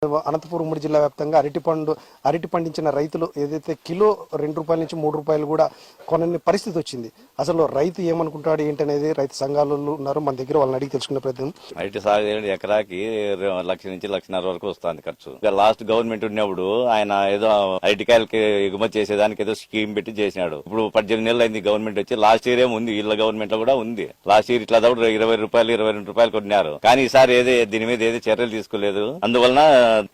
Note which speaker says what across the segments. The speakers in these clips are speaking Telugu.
Speaker 1: అనంతపురం ఉమ్మడి జిల్లా వ్యాప్తంగా అరటి పండించిన రైతులు ఏదైతే కిలో ₹2 నుంచి ₹3 కూడా కొనని పరిస్థితి వచ్చింది. అసలు రైతు ఏమనుకుంటాడు ఏంటనేది రైతు సంఘాలు ఉన్నారు మన దగ్గర, వాళ్ళని అడిగి తెలుసుకునే ప్రయత్నం.
Speaker 2: అరటి సాగు ఎకరాకి 1,00,000 నుంచి 1,50,000 వరకు వస్తుంది ఖర్చు. లాస్ట్ గవర్నమెంట్ ఉన్నప్పుడు ఆయన ఏదో అరటికాయలకి ఎగుమతి చేసేదానికి ఏదో స్కీమ్ పెట్టి చేసినాడు. ఇప్పుడు 18 నెలలు అయింది గవర్నమెంట్ వచ్చి. లాస్ట్ ఇయర్ ఏముంది, వీళ్ళ గవర్నమెంట్ లో కూడా ఉంది. లాస్ట్ ఇయర్ ఇట్లా ₹20, ₹22 కొన్నారు. కానీ ఈసారి దీని మీద ఏదో చర్యలు తీసుకోలేదు. అందువలన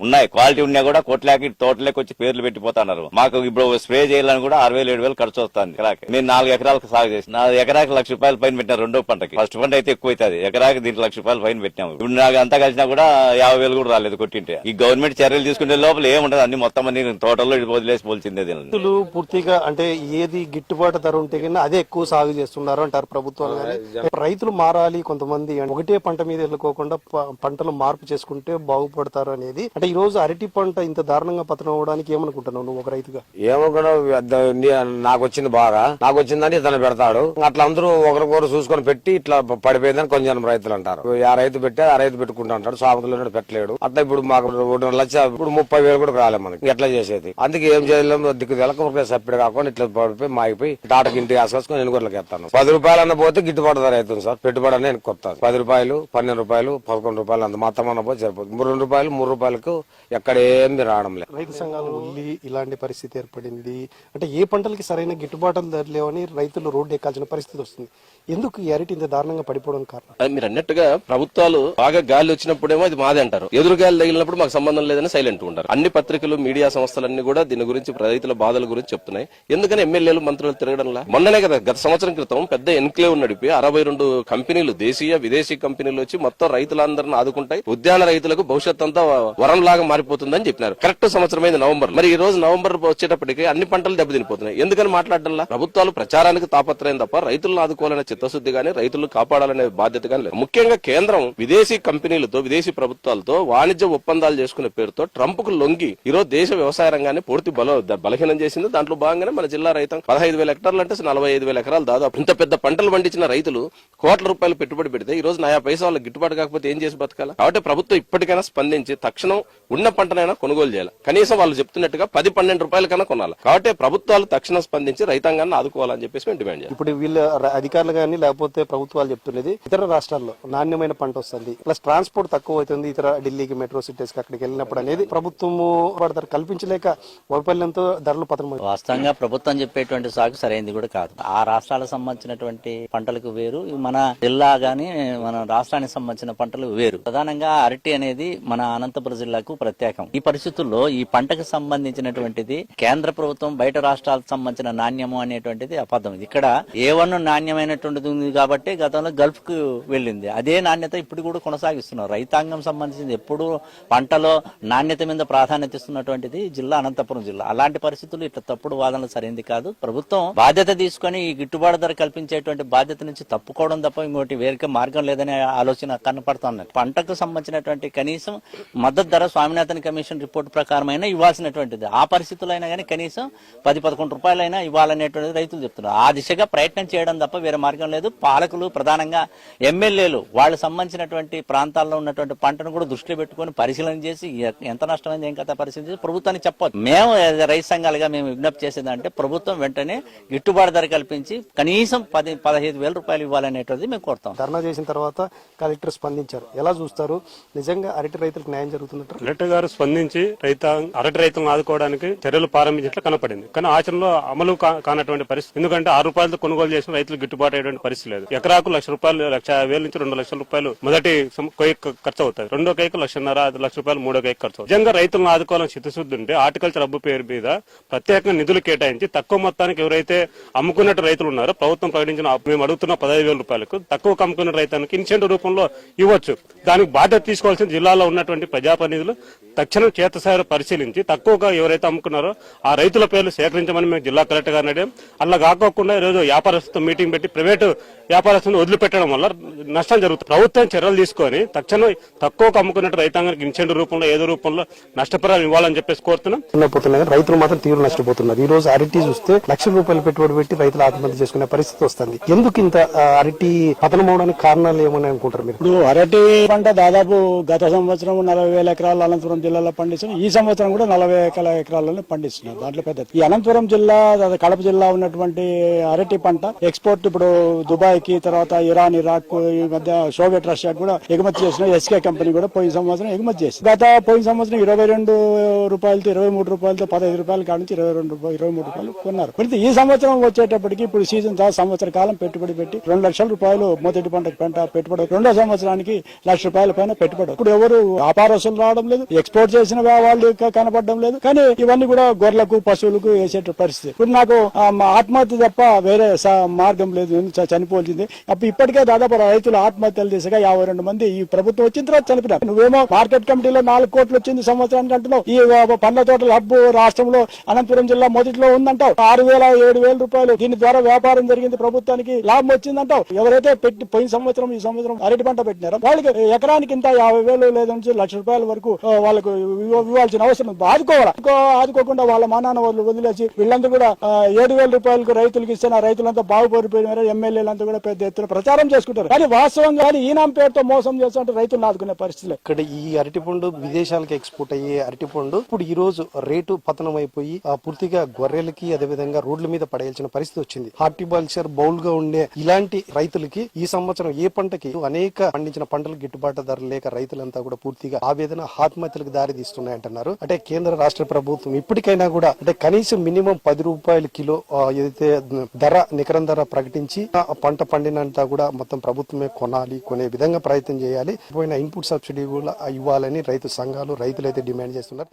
Speaker 2: ఉన్నాయి క్వాలిటీ ఉన్నా కూడా కోట్లకి తోటలోకి వచ్చి పేర్లు పెట్టిపోతున్నారు. మాకు ఇప్పుడు స్ప్రే చేయాలని కూడా 6,000-7,000 ఖర్చు వస్తుంది ఎకరాకి. మేము 4 ఎకరాలకు సాగు చేసి ఎకరాకి ₹1,00,000 ఫైన్ పెట్టినా. రెండో పంటకి ఫస్ట్ పంట అయితే ఎక్కువ అవుతుంది, ఎకరాకి దీనికి ₹1,00,000 ఫైన్ పెట్టినాము. ఇప్పుడు నాకు అంతా కలిసినా కూడా 50,000 కూడా రాలేదు కొట్టింటే. ఈ గవర్నమెంట్ చర్యలు తీసుకునే లోపల ఏముంటది, అన్ని మొత్తం అన్ని తోటల్లో వదిలేసి పోల్చిందే.
Speaker 1: రైతులు పూర్తిగా అంటే ఏది గిట్టుబాటు ధర ఉంటే కన్నా అదే ఎక్కువ సాగు చేస్తున్నారు అంటారు ప్రభుత్వాలు. రైతులు మారాలి, కొంతమంది ఒకటే పంట మీద వెళ్ళుకోకుండా పంటలు మార్పు చేసుకుంటే బాగుపడతారు అనేది. అంటే ఈ రోజు అరటి పంట ఇంత దారుణంగా పతనం అవడానికి ఏమనుకుంటున్నావు నువ్వు ఒక రైతుగా?
Speaker 3: నాకు వచ్చింది బాగా, నాకు వచ్చిందని ఇతను పెడతాడు. అట్లా అందరూ ఒకరికొకరు చూసుకొని పెట్టి ఇట్లా పడిపోయిందని కొంచెం రైతులు అంటారు. ఆ రైతు పెట్టే ఆ రైతు పెట్టుకుంటా అంటాడు, సాగుతులు పెట్టలేడు. అట్లా ఇప్పుడు మాకు 1,00,000 ఇప్పుడు 30,000 కూడా రాలే మనకి. ఎట్లా చేసేది? అందుకే ఏం చేయలేము, దిక్కు తెలక సప్పిడి కాకుండా ఇట్లా పడిపోయి మాగిపోయి టాటకి ఇంటికి ఆసుకొని ఎనుగోట్లకి వేస్తాను. ₹10 అన్న పోతే గిట్టుబాటు ధర అవుతుంది సార్. పెట్టుబడి అనే కొత్తాను. ₹10, ₹12, ₹11 అంత మొత్తం అన్న పోతే సరిపోతుంది. ₹2, ₹3 ఎక్కడ ఏమి రావడం లేదు.
Speaker 1: రైతు సంఘాలు ఉల్లి ఇలాంటి పరిస్థితి ఏర్పడింది. అంటే ఏ పంటలకి సరైన గిట్టుబాటు ధర లేవని రైతులు రోడ్డు ఎక్కాల్సిన పరిస్థితి వస్తుంది. ఎందుకు ఈ అరటి ఇంత దారుణంగా పడిపోవడం కారణం?
Speaker 4: మీరు అన్నట్టుగా ప్రభుత్వాలు బాగా గాలి వచ్చినప్పుడేమో అది మాదే అంటారు, ఎదురు గాలి తగిలినప్పుడు మాకు సంబంధం లేదని సైలెంట్ ఉంటారు. అన్ని పత్రికలు, మీడియా సంస్థలన్నీ కూడా దీని గురించి రైతుల బాధల గురించి చెప్తున్నాయి. ఎందుకని ఎమ్మెల్యేలు, మంత్రులు తిరగడంలా? మొన్ననే కదా, గత సంవత్సరం క్రితం పెద్ద ఎన్క్లేవ్ నడిపి 62 కంపెనీలు, దేశీయ విదేశీ కంపెనీలు వచ్చి మొత్తం రైతులందరినీ ఆదుకుంటాయి, ఉద్యాన రైతులకు భవిష్యత్ అంతా వరంలాగా మారిపోతుందని చెప్పినారు. కరెక్ట్ సంవత్సరమైంది నవంబర్. మరి ఈ రోజు నవంబర్ వచ్చేటప్పటికి అన్ని పంటలు దెబ్బతినిపోతున్నాయి. ఎందుకని మాట్లాడడంలా? ప్రభుత్వాలు ప్రచారానికి తాపత్రయం తప్ప రైతులను ఆదుకోవాలనే చిత్తశుద్ధి గానీ, రైతులను కాపాడాలనే బాధ్యత గానీ లేదు. ముఖ్యంగా కేంద్రం విదేశీ కంపెనీలతో, విదేశీ ప్రభుత్వాలతో వాణిజ్య ఒప్పందాలు చేసుకునే పేరుతో ట్రంప్ కు లొంగి ఈరోజు దేశ వ్యవసాయ రంగాన్ని పూర్తి బలహీనం చేసింది. దాంట్లో భాగంగానే మన జిల్లా రైతం 15,000 హెక్టార్లు అంటే 45,000 ఎకరాలు దాదాపు. ఇంత పెద్ద పంటలు పండించిన రైతులు కోట్ల రూపాయలు పెట్టుబడి పెడితే ఈ రోజు 90 పైసా వాళ్ళకి గిట్టుబాటు కాకపోతే ఏం చేసి బతకాలి? కాబట్టి ప్రభుత్వం ఇప్పటికైనా స్పందించి తక్షణం ఉన్న పంటనైనా కొనుగోలు చేయాలి. కనీసం వాళ్ళు చెప్తున్నట్టుగా ₹10-12 కన్నా కొనాలి. కాబట్టి ప్రభుత్వాలు తక్షణం స్పందించి రైతాంగాన్ని ఆదుకోవాలని చెప్పేసి మేము డిమాండ్ చేయాలి.
Speaker 1: ఇప్పుడు వీళ్ళ అధికారులు కానీ లేకపోతే ప్రభుత్వాలు చెప్తున్నది ఇతర రాష్ట్రాల్లో నాణ్యమైన పంట వస్తుంది, ప్లస్ ట్రాన్స్పోర్ట్ తక్కువ అవుతుంది ఇతర ఢిల్లీకి, మెట్రో సిటీస్ కి అక్కడికి వెళ్ళినప్పుడు అనేది ప్రభుత్వము కల్పించలేక వైఫల్యంతో ధరలు పతనం.
Speaker 5: వాస్తవంగా ప్రభుత్వం చెప్పేటువంటి సాగు సరైనది కూడా కాదు. ఆ రాష్ట్రాలకు సంబంధించినటువంటి పంటలకు వేరు, మన జిల్లా గానీ మన రాష్ట్రానికి సంబంధించిన పంటలు వేరు. ప్రధానంగా అరటి అనేది మన అనంతపురం జిల్లాకు ప్రత్యేకం. ఈ పరిస్థితుల్లో ఈ పంటకు సంబంధించినటువంటిది కేంద్ర ప్రభుత్వం బయట రాష్ట్రాలకు సంబంధించిన నాణ్యము అనేటువంటిది అబద్ధం. ఇక్కడ A1 నాణ్యమైనటువంటిది ఉంది కాబట్టి గతంలో గల్ఫ్ కు వెళ్ళింది. అదే నాణ్యత ఇప్పుడు కూడా కొనసాగిస్తున్నారు. రైతాంగం సంబంధించింది ఎప్పుడు పంటలో నాణ్యత మీద ప్రాధాన్యత ఇస్తున్నటువంటిది జిల్లా అనంతపురం జిల్లా. అలాంటి పరిస్థితులు ఇట్లా తప్పుడు వాదనలు సరైనది కాదు. ప్రభుత్వం బాధ్యత తీసుకుని ఈ గిట్టుబాటు ధర కల్పించేటువంటి బాధ్యత నుంచి తప్పుకోవడం తప్ప ఇంకోటి వేరే మార్గం లేదనే ఆలోచన కనపడుతున్నది. పంటకు సంబంధించినటువంటి కనీసం మద్దతు ధర స్వామినాథన్ కమిషన్ రిపోర్ట్ ప్రకారమైనా ఇవ్వాల్సినటువంటిది. ఆ పరిస్థితులైనా కానీ కనీసం ₹10-11 ఇవ్వాలనేటువంటిది రైతులు చెప్తున్నారు. ఆ దిశగా ప్రయత్నం చేయడం తప్ప వేరే మార్గం లేదు. పాలకులు, ప్రధానంగా ఎమ్మెల్యేలు వాళ్ళు సంబంధించినటువంటి ప్రాంతాల్లో ఉన్నటువంటి పంటను కూడా దృష్టిలో పెట్టుకుని పరిశీలన చేసి ఎంత నష్టమైంది ఏం కథ పరిశీలించి ప్రభుత్వానికి చెప్పొచ్చు. మేము రైతు సంఘాలుగా మేము విజ్ఞప్తి చేసేదంటే ప్రభుత్వం వెంటనే గిట్టుబాటు ధర కల్పించి కనీసం ₹15,000 ఇవ్వాలనేటువంటిది మేము కోరుతాం.
Speaker 1: ధర్నా చేసిన తర్వాత కలెక్టర్ స్పందించారు. ఎలా చూస్తారు? నిజంగా అరటి రైతులకు న్యాయం జరుగుతున్నట్టు
Speaker 6: కలెక్టర్ గారు స్పందించి అరటి రైతులను ఆదుకోవడానికి చర్యలు ప్రారంభించినట్లు కనపడింది. కానీ ఆచరణలో అమలు కానటువంటి పరిస్థితి. ఎందుకంటే ₹6 కొనుగోలు చేసిన రైతులు గిట్టుబాటు అయ్యేటువంటి పరిస్థితి లేదు. ఎకరాకు ₹1,00,000, ₹150,000 నుంచి ₹2,00,000 మొదటి ఖర్చు అవుతుంది. రెండో కైకు ₹1,50,000, మూడో కైకు ఖర్చు అవుతుంది. నిజంగా రైతులను ఆదుకోవాలని చిత్తశుద్ధి ఉంటే హార్టికల్చర్ హబ్ పేరు మీద ప్రత్యేకంగా నిధులు కేటాయించి తక్కువ మొత్తానికి ఎవరైతే అమ్ముకున్నట్టు రైతులు ఉన్నారో ప్రభుత్వం ప్రకటించిన మేము అడుగుతున్న ₹15,000 తక్కువ అమ్ముకున్న రైతానికి ఇన్సెంటివ్ రూపంలో ఇవ్వచ్చు. దానికి బాధ్యత తీసుకోవాల్సిన జిల్లాలో ఉన్నటువంటి ప్రజాప్రతినిధులు తక్షణం క్షేత్రస్థాయిలో పరిశీలించి తక్కువగా ఎవరైతే అమ్ముకున్నారో ఆ రైతుల పేర్లు సేకరించమని మేము జిల్లా కలెక్టర్ గారిని అడిగాం. అలా కాకోకుండా ఈరోజు వ్యాపారస్తులతో మీటింగ్ పెట్టి ప్రైవేటు వ్యాపారస్తులను వదిలిపెట్టడం వల్ల నష్టం జరుగుతుంది. ప్రభుత్వం చర్యలు తీసుకొని తక్షణం తక్కువ అమ్ముకున్నట్టు రైతాంగానికి ఇన్సెంటివ్ రూపంలో ఏదో రూపంలో నష్టపరిహారం ఇవ్వాలని చెప్పేసి కోరుతున్నాం.
Speaker 1: రైతులు మాత్రం తీవ్ర నష్టపోతున్నారు. ఈ రోజు అరటి చూస్తే ₹1,00,000 పెట్టుబడి పెట్టి రైతులు ఆత్మహత్య చేసుకునే పరిస్థితి వస్తుంది. ఎందుకు ఇంత అరటి పతనం అవడానికి కారణాలు ఏమని అనుకుంటారు మీరు?
Speaker 7: ఇప్పుడు అరటి పంట దాదాపు గత సంవత్సరం 40,000 ఎకరాలు అనంతపురం జిల్లాలో పండిస్తున్నారు. ఈ సంవత్సరం కూడా 40 ఎకరాలను పండిస్తున్నారు. దాంట్లో పెద్ద ఈ అనంతపురం జిల్లా, కడప జిల్లా ఉన్నటువంటి అరటి పంట ఎక్స్పోర్ట్ ఇప్పుడు దుబాయ్ కి, తర్వాత ఇరాన్, ఇరాక్, ఈ మధ్య సోవియట్ రష్యా కూడా ఎగుమతి చేసిన ఎస్కే కంపెనీ కూడా పోయిన సంవత్సరం ఎగుమతి చేసింది. పోయిన సంవత్సరం 22 రూపాయలతో 23 రూపాయలతో 15 రూపాయల కాడ నుంచి 23 రూపాయలు కొన్నారు. అయితే ఈ సంవత్సరం వచ్చేటప్పటికి ఇప్పుడు సీజన్ సంవత్సర కాలం పెట్టుబడి పెట్టి 2 లక్షల రూపాయలు మొదటి పంట పెట్టుబడి, రెండో సంవత్సరానికి ₹1,00,000 పైన పెట్టుబడి. ఇప్పుడు ఎవరు వ్యాపారస్తులు రావడం లేదు, ఎక్స్పోర్ట్ చేసిన వాళ్ళు కనపడడం లేదు. కానీ ఇవన్నీ కూడా గొర్రెలకు, పశువులకు వేసే పరిస్థితి. ఇప్పుడు నాకు ఆత్మహత్య తప్ప వేరే మార్గం లేదు, చనిపోవాల్సింది. అప్పుడు ఇప్పటికే దాదాపు రైతులు ఆత్మహత్యలు దిశగా 52 మంది ఈ ప్రభుత్వం వచ్చిన తర్వాత చనిపోయినారు. నువ్వేమో మార్కెట్ కమిటీలో 4 కోట్లు వచ్చింది సంవత్సరానికి అంటున్నావు. ఈ పండ్ల తోటల హబ్బు రాష్ట్రంలో అనంతపురం జిల్లా మొదట్లో ఉందంటావు. 6,000-7,000 రూపాయలు దీని ద్వారా వ్యాపారం జరిగింది, ప్రభుత్వానికి లాభం వచ్చిందంటావు. ఎవరైతే పోయిన సంవత్సరం ఈ సంవత్సరం అరటి పంట పెట్టినారో వాళ్ళకి ఎకరానికి ఇంత 50,000 లేదంటే ₹1,00,000 వరకు వాళ్ళకు ఇవ్వాల్సిన అవసరం ఉంది. ఆదుకోకుండా వాళ్ళ మానాన్న వాళ్ళు వదిలేసి వీళ్ళంతా కూడా 7,000 రూపాయలకు రైతులకు ఇస్తే రైతులంతా బాగుపడిపోయినారు. ఎమ్మెల్యేలంతా కూడా పెద్ద ఎత్తున ప్రచారం చేసుకుంటారు. కానీ వాస్తవంగా ఈనాం పేరుతో మోసం చేస్తుంటే రైతులను ఆదుకునే పరిస్థితులు.
Speaker 1: ఇక్కడ ఈ అరటిపండు విదేశాలకు ఎక్స్పోర్ట్ అయ్యే అరటిపండు ఇప్పుడు ఈ రోజు రేటు పతనం అయిపోయి పూర్తిగా గొర్రెలకి అదేవిధంగా రోడ్ల మీద పడేయాల్సిన పరిస్థితి వచ్చింది. హార్టికల్చర్ బౌల్ గా ఉండే ఇలాంటి రైతులకి ఈ సంవత్సరం ఏ పంటకి అనేక పండించిన పంటలకు గిట్టుబాటు ధర లేక రైతులంతా కూడా పూర్తిగా ఆవేదన, ఆత్మహత్యలకు దారి తీస్తున్నాయంటున్నారు. అంటే కేంద్ర రాష్ట్ర ప్రభుత్వం ఇప్పటికైనా కూడా అంటే కనీసం మినిమం ₹10 కిలో ఏదైతే ధర నికరం ధర ప్రకటించి పంట పండినంతా కూడా మొత్తం ప్రభుత్వమే కొనే విధంగా ప్రయత్నం చేయాలి. పోయిన ఇన్పుట్ సబ్సిడీ కూడా ఇవ్వాలని రైతు సంఘాలు, రైతులైతే డిమాండ్ చేస్తున్నారు.